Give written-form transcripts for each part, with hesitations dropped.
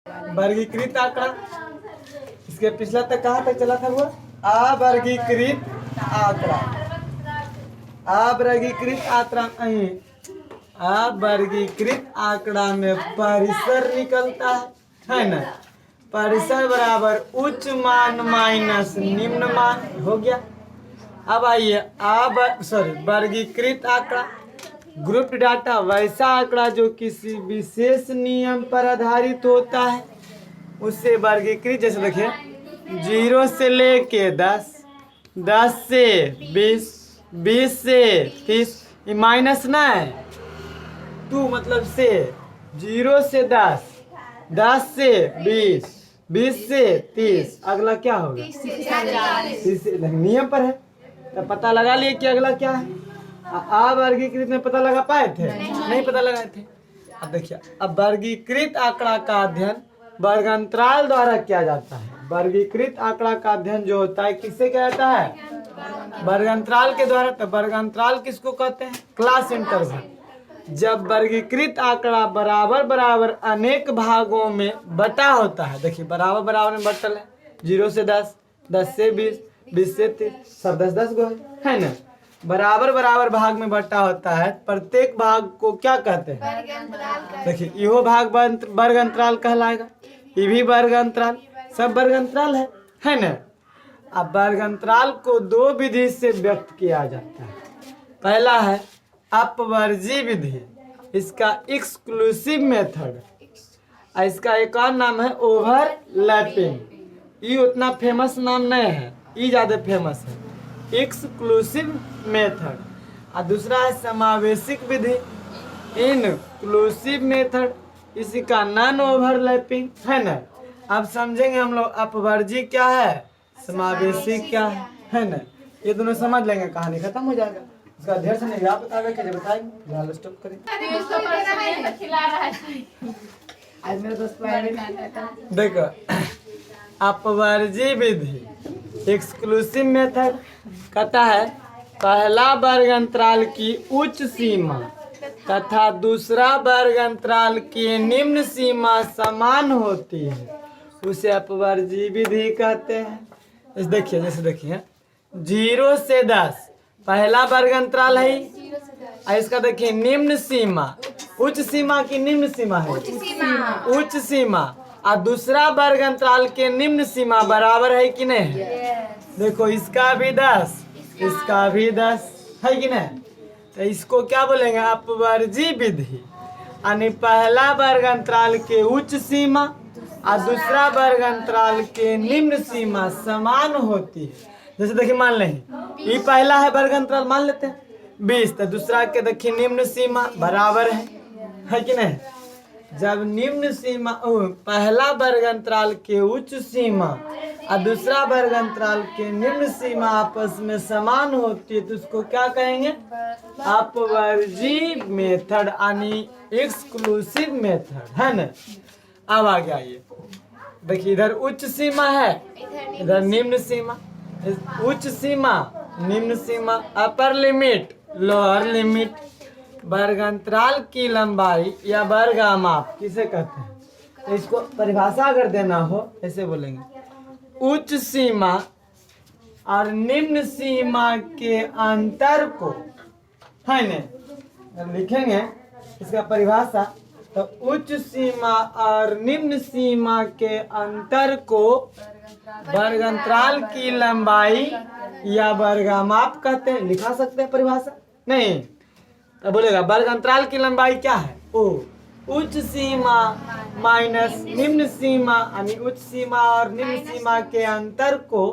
वर्गीकृत आंकड़ा, इसके पिछला तक कहाँ तक चला था वो? अवर्गीकृत आंकड़ा। अवर्गीकृत आंकड़ा अवर्गीकृत आंकड़ा में परिसर निकलता है ना? परिसर बराबर उच्च मान माइनस निम्न मान हो गया। अब आइए वर्गीकृत आंकड़ा, ग्रुप डाटा वैसा आंकड़ा जो किसी विशेष नियम पर आधारित होता है उससे वर्गीकृत। जैसे देखिए 0 से लेके 10, 10 से 20, 20 से 30, ये माइनस ना है 2 मतलब से 0 से 10, 10 से 20, 20 से 30, अगला क्या होगा? 30 नियम पर है तो पता लगा लिए कि अगला क्या है। अवर्गीकृत में पता लगा पाए थे? नहीं पता लगाए थे। अब देखिए, अब वर्गीकृत आंकड़ा का अध्ययन वर्गांतराल द्वारा किया जाता है। वर्गीकृत आंकड़ा का अध्ययन जो होता है किससे किया जाता है? वर्गांतराल के द्वारा। तो वर्गांतराल किसको कहते हैं? Class interval. जब वर्गीकृत आंकड़ा बराबर बराबर अनेक भागों में बटा होता है, देखिए बराबर बराबर में बटल है, 0 से 10, 10 से 20, 20 से 30, सब 10-10 गो है ना? बराबर बराबर भाग में बटा होता है। प्रत्येक भाग को क्या कहते हैं? देखिए यो भाग वर्ग अंतराल कहलाएगा, ये भी वर्ग अंतराल, सब वर्ग अंतराल है ना? अब वर्ग अंतराल को 2 विधि से व्यक्त किया जाता है। पहला है अपवर्जी विधि, इसका एक्सक्लूसिव मेथड, इसका एक और नाम है ओवरलैपिंग। ये उतना फेमस नाम नहीं है, ये ज्यादा फेमस है, एक्सक्लूसिव मेथड। और दूसरा है समावेशिक विधि, इनक्लूसिव मेथड, इसी का नॉन ओवरलैपिंग है ना? अब समझेंगे हम लोग अपवर्जी क्या है, समावेशिक क्या है ना? ये दोनों समझ लेंगे, कहानी खत्म हो जाएगा। इसका ढेर से नहीं आप बतावे कि बताएंगे, लाल स्टॉप करें। देखो अपवर्जी विधि एक्सक्लूसिव मेथड कहता है पहला वर्ग अंतराल की उच्च सीमा तथा दूसरा वर्ग अंतराल की निम्न सीमा समान होती है, उसे अपवर्जी विधि कहते हैं। देखिए जैसे देखिए 0 से 10 पहला वर्ग अंतराल है, इसका देखिए निम्न सीमा, उच्च सीमा की निम्न सीमा है, उच्च सीमा, और दूसरा वर्ग अंतराल के निम्न सीमा बराबर है कि नहीं? देखो इसका भी 10, इसका भी 10 है कि नहीं? तो इसको क्या बोलेंगे? अपवर्जी विधि। यानी पहला वर्ग अंतराल के उच्च सीमा और दूसरा वर्ग अंतराल के निम्न सीमा समान होती है। जैसे देखिए मान लें ये पहला है वर्ग अंतराल, मान लेते हैं 20, तो दूसरा के देखिए निम्न सीमा बराबर है कि नहीं? जब निम्न सीमा पहला वर्ग अंतराल के उच्च सीमा और दूसरा वर्ग अंतराल के निम्न सीमा आपस में समान होती है तो उसको क्या कहेंगे? अपवर्जी मेथड, यानी एक्सक्लूसिव मेथड है ना? अब आ गया ये देखिए, इधर उच्च सीमा है, इधर निम्न सीमा। उच्च सीमा निम्न सीमा, अपर लिमिट लोअर लिमिट, वर्ग अंतराल की लंबाई या वर्गामाप किसे कहते हैं? तो इसको परिभाषा अगर देना हो ऐसे बोलेंगे, उच्च सीमा और निम्न सीमा के अंतर को है ना? लिखेंगे इसका परिभाषा, तो उच्च सीमा और निम्न सीमा के अंतर को वर्ग अंतराल की लंबाई या वर्गामाप कहते हैं। लिखा सकते हैं परिभाषा? नहीं तो बोलेगा वर्ग अंतराल की लंबाई क्या है? ओ उच्च सीमा माइनस निम्न सीमा, यानी उच्च सीमा और निम्न सीमा के अंतर को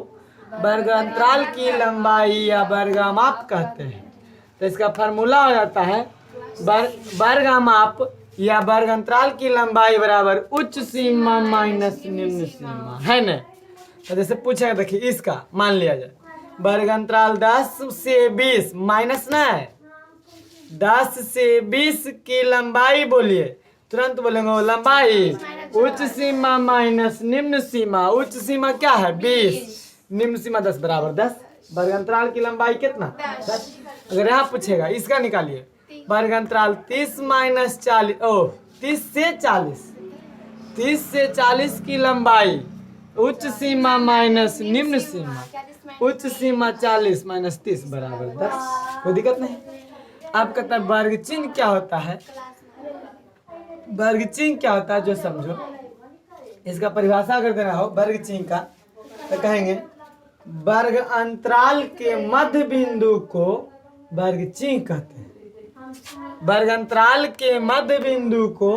वर्ग अंतराल की लंबाई या वर्गामाप कहते हैं। तो इसका फार्मूला हो जाता है वर्गामाप या वर्ग अंतराल की लंबाई बराबर उच्च सीमा माइनस निम्न सीमा है ना? तो जैसे पूछेगा देखिए इसका मान लिया जाए वर्ग अंतराल 10 से 20 माइनस ना है, 10 से 20 की लंबाई बोलिए, तुरंत बोलेंगे लंबाई उच्च सीमा माइनस निम्न सीमा। उच्च सीमा क्या है? 20, निम्न सीमा 10 बराबर 10। वर्ग अंतराल की लंबाई कितना? 10। अगर यहाँ पूछेगा इसका निकालिए, वर्ग अंतराल 30 माइनस 40, 30 से 40, 30 से 40 की लंबाई उच्च सीमा माइनस निम्न सीमा, उच्च सीमा 40 माइनस 30 बराबर 10। कोई दिक्कत नहीं। अब कहता है वर्ग चिन्ह क्या होता है। वर्ग चिन्ह क्या होता है जो समझो। इसका परिभाषा अगर देना हो वर्ग चिन्ह का तो कहेंगे वर्ग अंतराल के मध्य बिंदु को वर्ग चिन्ह कहते हैं। वर्ग अंतराल के मध्य बिंदु को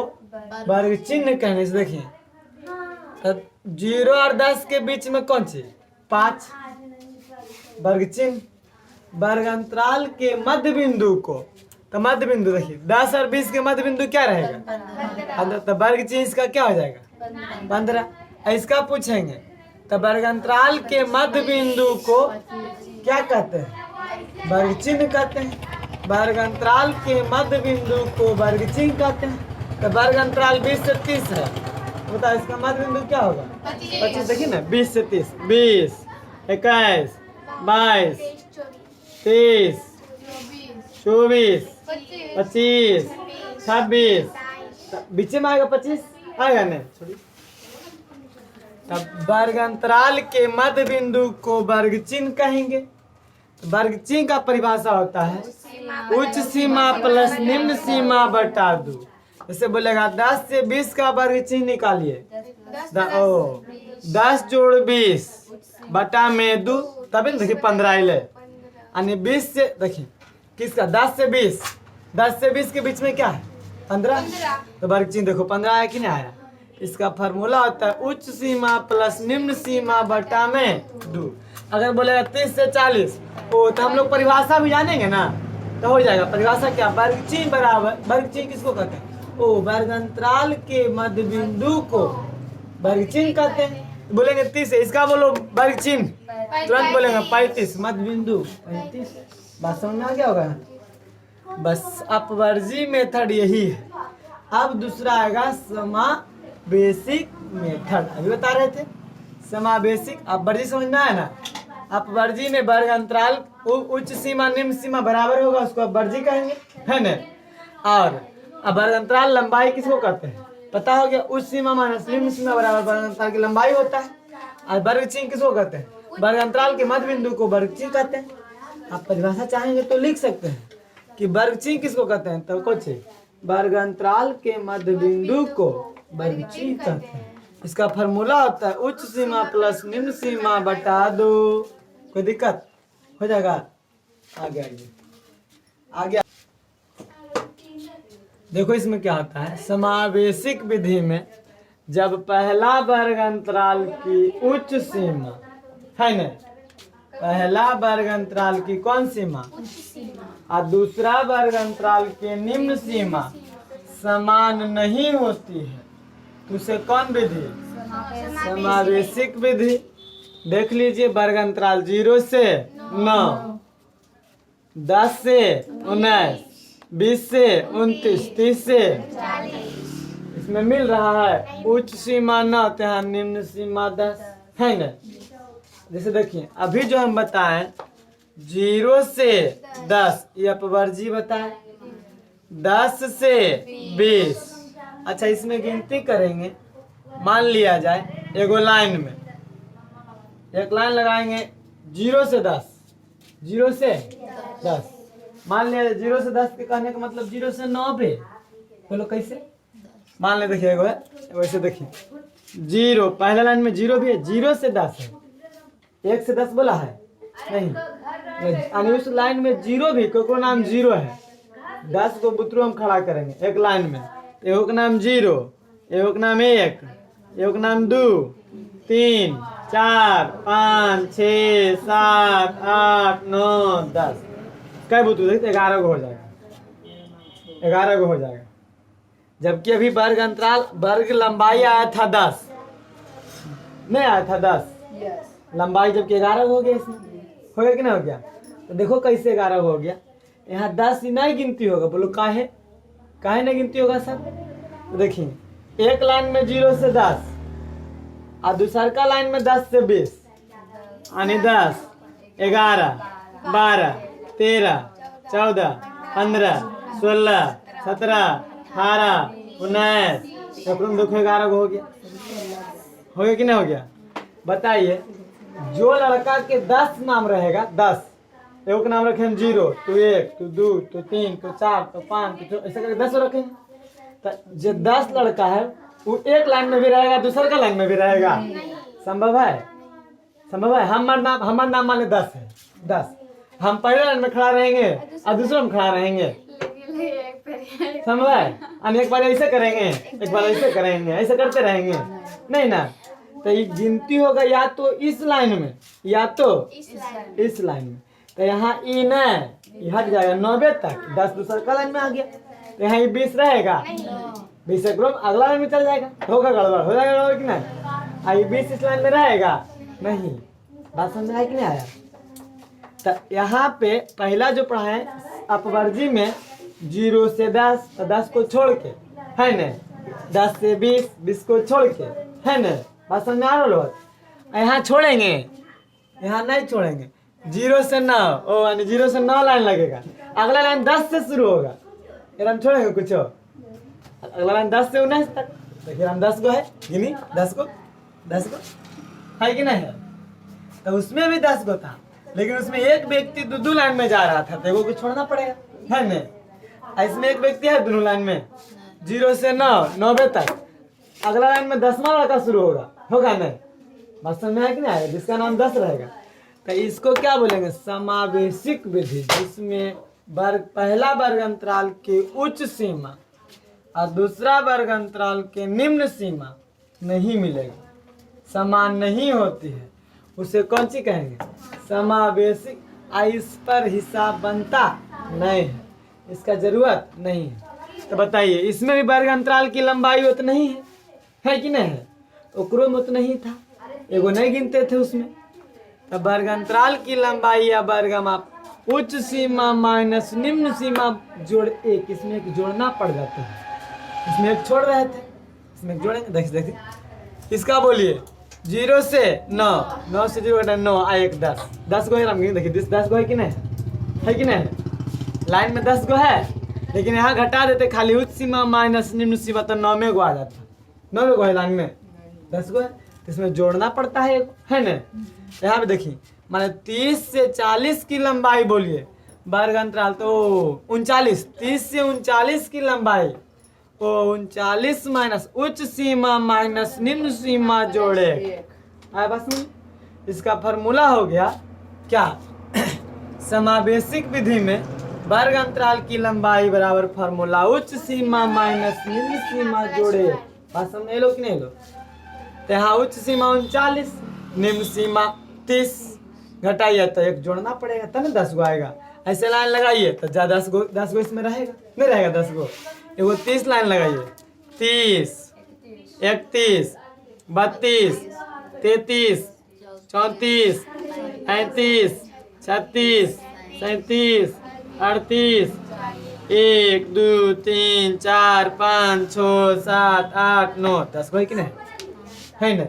वर्ग चिन्ह कहने से देखिए तो 0 और 10 के बीच में कौन सी 5 वर्ग चिन्ह। वर्ग अंतराल के मध्य बिंदु को तो मध्य बिंदु देखिए 10 और 20 के मध्य बिंदु क्या रहेगा तो वर्ग चिन्ह इसका क्या हो जाएगा 15। इसका पूछेंगे तो वर्ग अंतराल के मध्य बिंदु को क्या कहते हैं वर्ग चिन्ह कहते हैं। वर्ग अंतराल के मध्य बिंदु को वर्ग चिन्ह कहते हैं। तो वर्ग अंतराल 20 से 30 है बता इसका मध्य बिंदु क्या होगा 25। देखिए ना 20 से 30 20 21 22 23 24 25 26 बीच में आएगा 25 आएगा नहीं छोड़िए। तब वर्ग अंतराल के मध्य बिंदु को वर्ग चिन्ह कहेंगे। वर्ग चिन्ह का परिभाषा होता है उच्च सीमा प्लस निम्न सीमा बटा 2। जैसे बोलेगा 10 से 20 का वर्ग चिन्ह निकालिए 10 जोड़ 20 बटा में 2 तभी देखिए 15 ले यानी 20 से देखिए किसका 10 से 20 के बीच में क्या है 15। तो वर्ग चिन्ह देखो 15 आया कि नहीं आया। इसका फार्मूला होता है उच्च सीमा प्लस निम्न सीमा बटा में 2। अगर बोलेगा 30 से 40 तो हम लोग परिभाषा भी जानेंगे ना तो हो जाएगा। परिभाषा क्या वर्ग चिन्ह बराबर वर्ग चिन्ह किसको कहते हैं वर्ग अंतराल के मध्य बिंदु को वर्ग चिन्ह कहते हैं। बोलेंगे 30 है इसका बोलो वर्ग चिन्ह तुरंत बोलेंगे 35 मध्य बिंदु 35। बात समझ में आ गया होगा। बस अपवर्जी मेथड यही है। अब दूसरा आएगा समावेशिक मेथड। अभी बता रहे थे समावेशिक अपवर्जी समझ में आया ना। अपवर्जी में वर्ग अंतराल उच्च सीमा निम्न सीमा बराबर होगा उसको अपवर्जी कहेंगे है ना। और अब वर्ग अंतराल लंबाई किसको कहते हैं पता हो गया उच्च सीमा माइनस निम्न सीमा बराबर वर्ग अंतराल की लंबाई होता है। और वर्ग चिन्ह किसको कहते हैं वर्ग अंतराल के मध्य बिंदु को वर्ग चिन्ह कहते हैं। आप परिभाषा चाहेंगे तो लिख सकते हैं कि वर्ग चिन्ह किसको कहते हैं तो कुछ वर्ग अंतराल के मध्य बिंदु को वर्ग चिन्ह कहते हैं। इसका फार्मूला होता है उच्च सीमा प्लस निम्न सीमा बटा 2। कोई दिक्कत हो जाएगा आगे देखो इसमें क्या होता है। समावेशिक विधि में जब पहला वर्ग अंतराल की उच्च सीमा है न पहला वर्ग अंतराल की कौन सीमा और दूसरा वर्ग अंतराल के निम्न सीमा समान नहीं होती है तो उसे कौन विधि समावेशिक विधि। देख लीजिए वर्ग अंतराल 0 से 9 10 से 19 20 से 29 30 से इसमें मिल रहा है उच्च सीमा 9 यहाँ निम्न सीमा 10 है ना। जैसे देखिए अभी जो हम बताएं 0 से 10 ये अपवर्जी बताएं 10 से 20। अच्छा इसमें गिनती करेंगे मान लिया जाए एगो लाइन में एक लाइन लगाएंगे 0 से 10 मान लिया 0 से 10 के कहने का मतलब 0 से 9 पे बोलो कैसे मान ले देखिए वैसे देखिए 0 पहला लाइन में 0 भी है 0 से 10 है 1 से 10 बोला है नहीं उस लाइन में 0 भी कोई नाम 0 है 10 को बुतरू हम खड़ा करेंगे एक लाइन में एगो का नाम 0 एगो का नाम 1 एगो का नाम 2 3 4 5 6 7 8 9 10 कई बुतरू देखते 11 को हो जाएगा 11 को हो जाएगा। जबकि अभी वर्ग अंतराल वर्ग लंबाई आया था 10 नहीं आया था 10 लंबाई जबकि 11 हो गया इसमें हो गया कि नहीं हो गया। तो देखो कैसे 11 हो गया यहाँ 10 ही नहीं गिनती होगा बोलो काहे नहीं गिनती होगा सर। तो देखिए एक लाइन में 0 से 10 और दूसरा का लाइन में 10 से 20 यानी 10 11 12 13 14 15 16 17 18 19 देखो 11 हो गया, हो गया कि नहीं हो गया? बताइए, जो लड़का के 10 नाम रहेगा, 10, एक का नाम रखे हम 0, तो 1, तो 2, तो 3, तो 4, तो 5, तो ऐसे करके 10 रखे। तो जो 10 लड़का है वो एक लाइन में भी रहेगा, दूसरे का लाइन में भी रहेगा। संभव है? संभव है? हमारा नाम मान लो 10 है, 10, हम पहले लाइन में खड़ा रहेंगे और दूसरे में खड़ा रहेंगे। संभव है? हम एक बार ऐसे करेंगे, एक बार ऐसे करेंगे, ऐसे करते रहेंगे, नहीं ना। तो ये गिनती होगा या तो इस लाइन में या तो इस लाइन में। तो यहाँ ई न हट जाएगा 90 तक, 10 दूसरा का लाइन में आ गया। तो यहाँ ये 20 रहेगा, 20 अगला लाइन में चल जाएगा, होगा गड़बड़, हो जाएगा गड़बड़ कि नहीं? आई 20 इस लाइन में रहेगा नहीं। बात समझ में आया कि नहीं आया? तो यहाँ पे पहला जो पढ़ा है अपवर्जी में 0 से 10, तो 10 को छोड़ के, है न, 10 से 20, 20 को छोड़ के, है न। बात समझ में आ रहा है? यहाँ छोड़ेंगे, यहाँ नहीं छोड़ेंगे। 0 से 9, ओ यानी 0 से 9 लाइन लगेगा, अगला लाइन 10 से शुरू होगा, फिर हम छोड़ेंगे कुछ और। अगला लाइन 10 से 19 तक, तो फिर हम 10 को है गिनी, 10 को है कि नहीं है? तो उसमें भी 10 को था, लेकिन उसमें एक व्यक्ति दो लाइन में जा रहा था, तो को छोड़ना पड़ेगा, है न। इसमें एक व्यक्ति है दोनों लाइन में, 0 से 9, 90 तक, अगला लाइन में 10वां लड़का शुरू होगा नहीं? बात समझ में आया कि नहीं आया? जिसका नाम 10 रहेगा, तो इसको क्या बोलेंगे? समावेशिक विधि, जिसमें पहला वर्ग अंतराल की उच्च सीमा और दूसरा वर्ग अंतराल के निम्न सीमा नहीं मिलेगा, समान नहीं होती है, उसे कौन सी कहेंगे? समावेशिक। इस पर हिसाब बनता नहीं है, इसका जरूरत नहीं है। तो बताइए, इसमें भी वर्ग अंतराल की लंबाई उतना नहीं है कि नहीं है? ओकरो में उतना ही था, एगो नहीं गिनते थे उसमें। तो वर्ग अंतराल की लंबाई या वर्गमाप उच्च सीमा माइनस निम्न सीमा जोड़ 1, इसमें एक जोड़ना पड़ जाता है, इसमें एक छोड़ रहे थे, इसमें एक जोड़ेंगे। देखिए इसका बोलिए, 0 से 9, 9 से 0 घटा 9 आ 1 10, 10 को है। देखिए 10 को है कि नहीं है कि नहीं? लाइन में 10 को है, लेकिन यहाँ घटा देते खाली उच्च सीमा माइनस निम्न सीमा, तो 9 को आ जाता, 9 को है, लाइन में 10 को है, तो इसमें जोड़ना पड़ता है न। यहाँ पे देखिए, माने 30 से 40 की लंबाई बोलिए वर्ग अंतराल, तो 39, 30 से 39 की लंबाई, तो 39 माइनस उच्च सीमा माइनस निम्न सीमा जोड़े, आया बस में। इसका फॉर्मूला हो गया क्या? समावेशिक विधि में वर्ग अंतराल की लंबाई बराबर फॉर्मूला उच्च सीमा माइनस निम्न सीमा जोड़े। बात समझ लो कि नहीं लो? तो यहाँ उच्च सीमा 39, निम्न सीमा 30, घटाइए तो एक जोड़ना पड़ेगा, तब ना 10 को आएगा। ऐसे लाइन लगाइए तो 10 गो इसमें रहेगा, नहीं रहेगा 10 गो, एगो 30 लाइन लगाइए, 30, 31, 32, 33, 34, 35, 36, 37, 38, 1, 2, 3, 4, 5, 6, 7, 8, 9, 10 को है कि नहीं? है ना?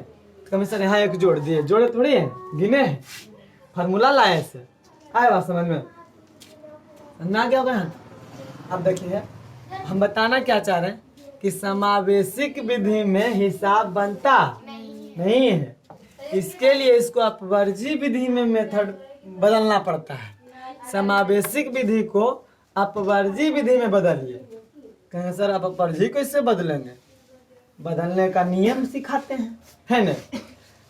कम से यहाँ एक जोड़ दिए, जोड़े थोड़ी है, गिने हैं, फार्मूला लाए से। आए बात समझ में? ना क्या होगा? अब देखिए, हम बताना क्या चाह रहे हैं कि समावेशिक विधि में हिसाब बनता नहीं है, इसके लिए इसको अपवर्जी विधि में मेथड बदलना पड़ता है। समावेशिक विधि को अपवर्जी विधि में बदलिए। कहें सर आप अपवर्जी को इससे बदलेंगे? बदलने का नियम सिखाते हैं, है न?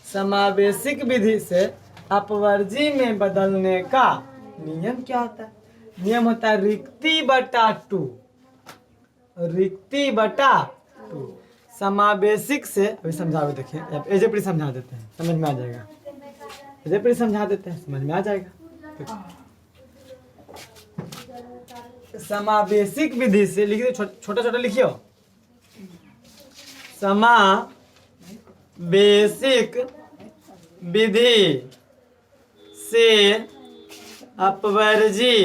समावेशिक विधि से अपवर्जी में बदलने का नियम क्या होता है? नियम होता है रिक्ति बटा 2, रिक्ति बटा 2। समावेशिक से अभी समझाओ, देखिए एजेपरी समझा देते हैं, समझ में आ जाएगा। एजेपरी समझा देते हैं, समझ में आ जाएगा। समावेशिक विधि से लिखिए, छोटा छोटा लिखियो। समावेशिक विधि से अपवर्जी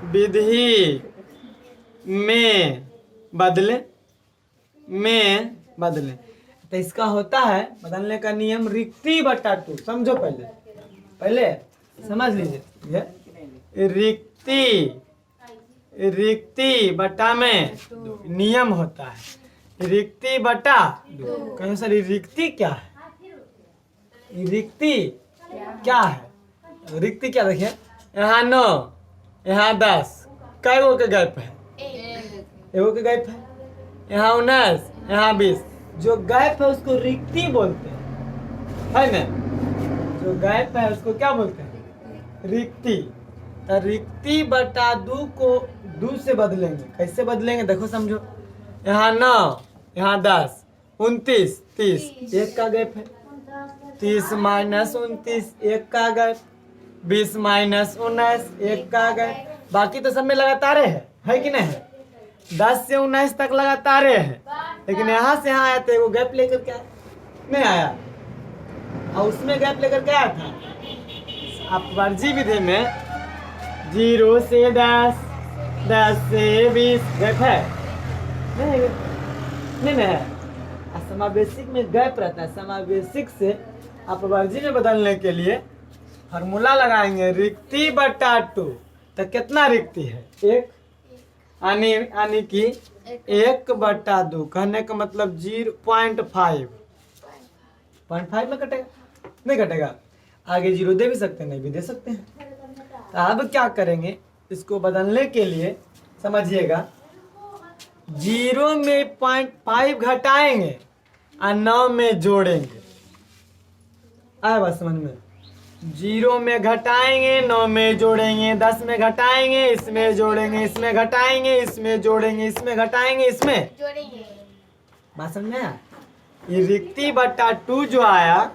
विधि में बदले तो इसका होता है बदलने का नियम रिक्ति बटा 2। समझो, पहले समझ लीजिए, रिक्ति रिक्ति बटा में नियम होता है रिक्ति बटा 2। कहीं सर रिक्ति क्या है रिक्ति क्या है रिक्ति क्या देखिए यहाँ 9 यहाँ 10 कई गो के गैप है एगो के गैप है यहाँ 19 यहाँ 20 जो गैप है उसको रिक्ति बोलते हैं है ना जो गैप है उसको क्या बोलते हैं रिक्ति। तो रिक्ति बटा 2 को 2 से बदलेंगे कैसे बदलेंगे देखो समझो यहाँ 9 यहाँ 10 29 30 एक का गैप है 30 माइनस 29 एक का गैप 20 माइनस 19 एक का गैप बाकी तो सब में लगातार है कि नहीं है 10 से 19 तक लगातार है लेकिन यहाँ से यहाँ आया तो एगो गैप लेकर के नहीं आया और उसमें गैप लेकर के आया था अपवर्जी विधि में 0 से 10 10 से 20 गैप है नहीं है समावेशिक में गैप रहता है समावेशिक से अपवर्जी में बदलने के लिए फॉर्मूला लगाएंगे रिक्ति बटा 2 तो कितना रिक्ति है 1 यानी कि 1 बटा 2 कहने का मतलब 0.5 में कटेगा नहीं कटेगा आगे 0 दे भी सकते हैं नहीं भी दे सकते हैं। तो अब क्या करेंगे इसको बदलने के लिए समझिएगा 0 में 0.5 घटाएंगे और 9 में जोड़ेंगे आया बात समझ में 0 में घटाएंगे 9 में जोड़ेंगे 10 में घटाएंगे इसमें जोड़ेंगे इसमें घटाएंगे इसमें जोड़ेंगे इसमें घटाएंगे इसमें जोड़ेंगे बात समझ में आया। ये रिक्ति बटा 2 जो आया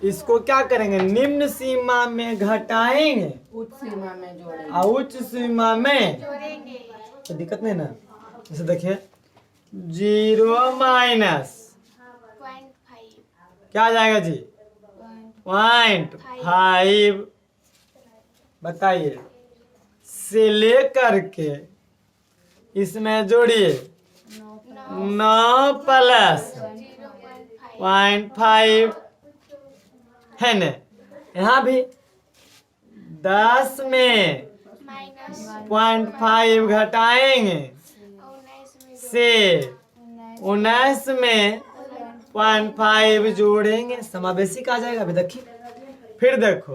इसको क्या करेंगे निम्न सीमा में घटाएंगे उच्च सीमा में जोड़ेंगे और उच्च सीमा में जोड़ेंगे तो दिक्कत नहीं ना जैसे देखिए 0 माइनस क्या आ जाएगा जी 0.5 बताइए से लेकर के इसमें जोड़िए 9 प्लस 0.5 है न यहाँ भी 10 में 0.5 घटाएंगे से 19 में 0.5 जोड़ेंगे समावेशिक आ जाएगा अभी देखिए फिर देखो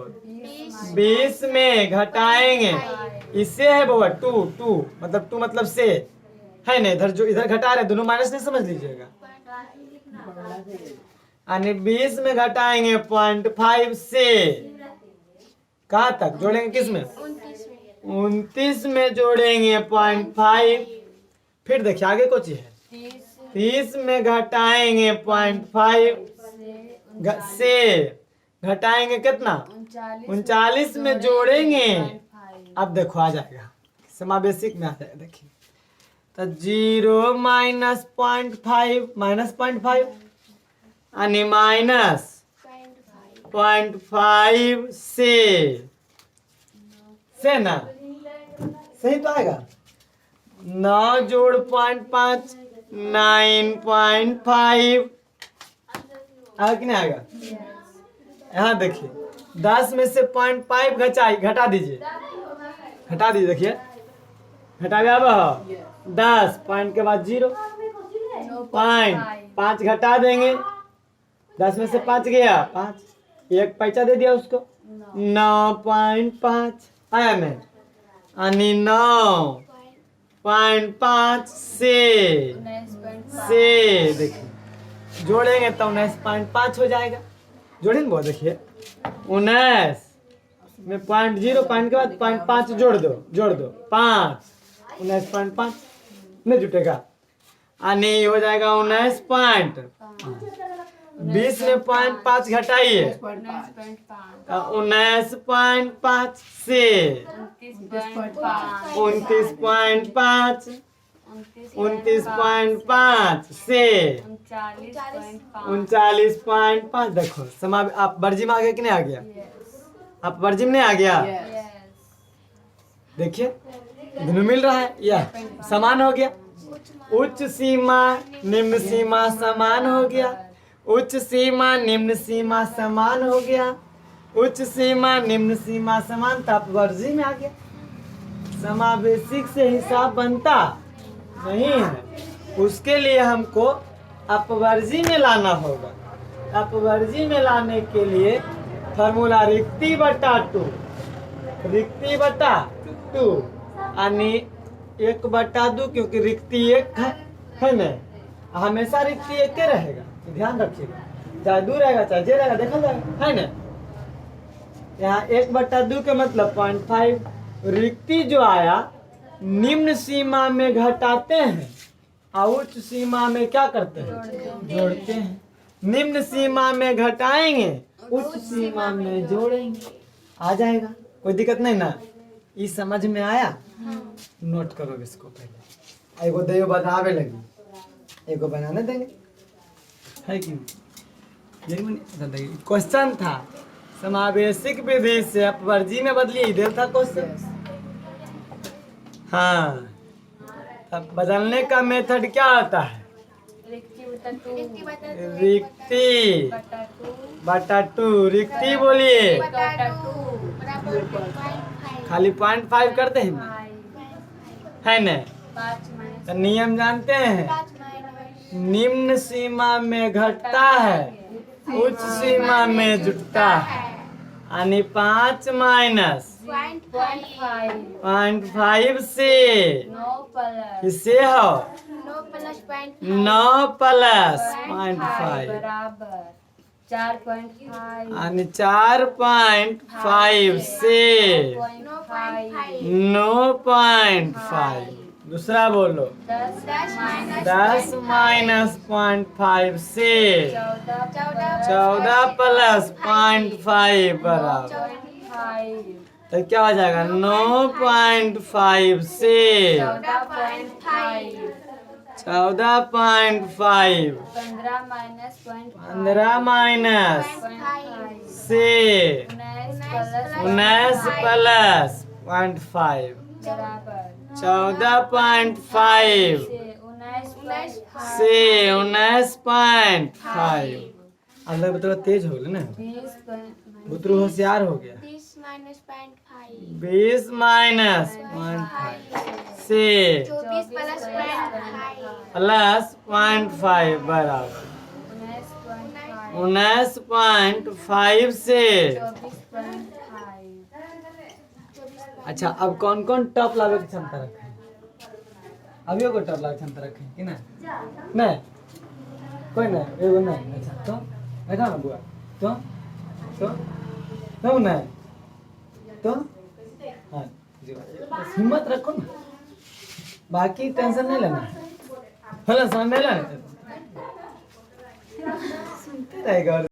20 में घटाएंगे इससे है बाबा 2 मतलब 2 मतलब से है ना इधर जो इधर घटा रहे दोनों माइनस नहीं समझ लीजिएगा यानी 20 में घटाएंगे 0.5 से कहाँ तक जोड़ेंगे किस में 29 में जोड़ेंगे 0.5 फिर देखिए आगे कुछ है 30 में घटाएंगे 0.5 से घटाएंगे कितना 39 में जोड़ेंगे अब देखो आ जाएगा समावेशिक में आ जाएगा देखिए तो 0 माइनस 0.5 माइनस 0.5 यानी माइनस 0.5 से ना सही तो आएगा 9 जोड़ 0.5 9.5 आएगा कि नहीं आएगा यहाँ देखिए 10 में से 0.5 घटा दीजिए देखिए घटा गया अब 10 पॉइंट के बाद 0 5 घटा देंगे 10 में से 5 गया 5 एक पैसा दे दिया उसको 9.5 आया नहीं यानी 9.5 से देखिए जोड़ेंगे तो 19.5 हो जाएगा जोड़ेंगे बहुत देखिए 19 में 0.0 पॉइंट के बाद 0.5 जोड़ दो 5 19.5 नहीं जुटेगा यानी हो जाएगा 19 पॉइंट 20 में 0.5 घटाइए 19.5 से 29.5 से 39.5 देखो आप वर्जी में आ गया कि नहीं आ गया आप वर्जी में नहीं आ गया देखिए दोनों मिल रहा है या समान हो गया उच्च सीमा निम्न सीमा समान हो गया उच्च सीमा निम्न सीमा समान हो गया उच्च सीमा निम्न सीमा समान तो आप वर्जी में आ गया समावेशिक से हिसाब बनता नहीं है, उसके लिए हमको अपवर्जी में लाना होगा। अपवर्जी में लाने के लिए फार्मूला रिक्ति बटा 2 यानी 1/2, क्योंकि रिक्ति 1 है ना, हमेशा रिक्ति 1 रहेगा, ध्यान रखिएगा, चाहे 2 रहेगा चाहे जे रहेगा, देखा जाएगा, है ना। यहाँ 1/2 का मतलब 0.5। रिक्ति जो आया निम्न सीमा में घटाते हैं और उच्च सीमा में क्या करते हैं, जोड़ते हैं। निम्न सीमा में घटाएंगे, उच्च सीमा में जोड़ेंगे, आ जाएगा, कोई दिक्कत नहीं ना। ये समझ में आया? नोट करो इसको पहले। एगो देव बनावे लगी, एगो बनाने देंगे, है कि यही क्वेश्चन था। समावेशिक विधि से अपवर्जी में बदलिए, इधर था क्वेश्चन। हाँ, अब बदलने का मेथड क्या होता है? रिक्ति बटा 2। रिक्ति बोलिए, खाली 0.5 करते हैं, है न? तो नियम जानते हैं, निम्न सीमा में घटता है, उच्च सीमा में जुटता है, यानी 5 माइनस 0.5 से किससे हो 9 प्लस 0.5 यानी 4.5 से 9.5। दूसरा बोलो 10 माइनस 0.5 से 14 प्लस 0.5 बराबर, तो क्या हो जाएगा 9.5 से 14.5 15 माइनस से 19 प्लस 0.5 14.5 से 19.5। अगला बतला तेज हो गया ना, बुतरू होशियार हो गया। 20 माइनस 0.5 से प्लस 0.5 बराबर 19.5 से। अच्छा, अब कौन कौन टॉप लावे की क्षमता रखे? अभी को टॉप लावे की क्षमता रखे कि ना? नहीं, कोई नहीं, एगो नहीं। अच्छा, तो देखा ना बुआ, तो नहीं, तो हाँ जी, बस हिम्मत रखो ना, बाकी टेंशन नहीं लेना, समझ में लेना, सुनते रहेगा।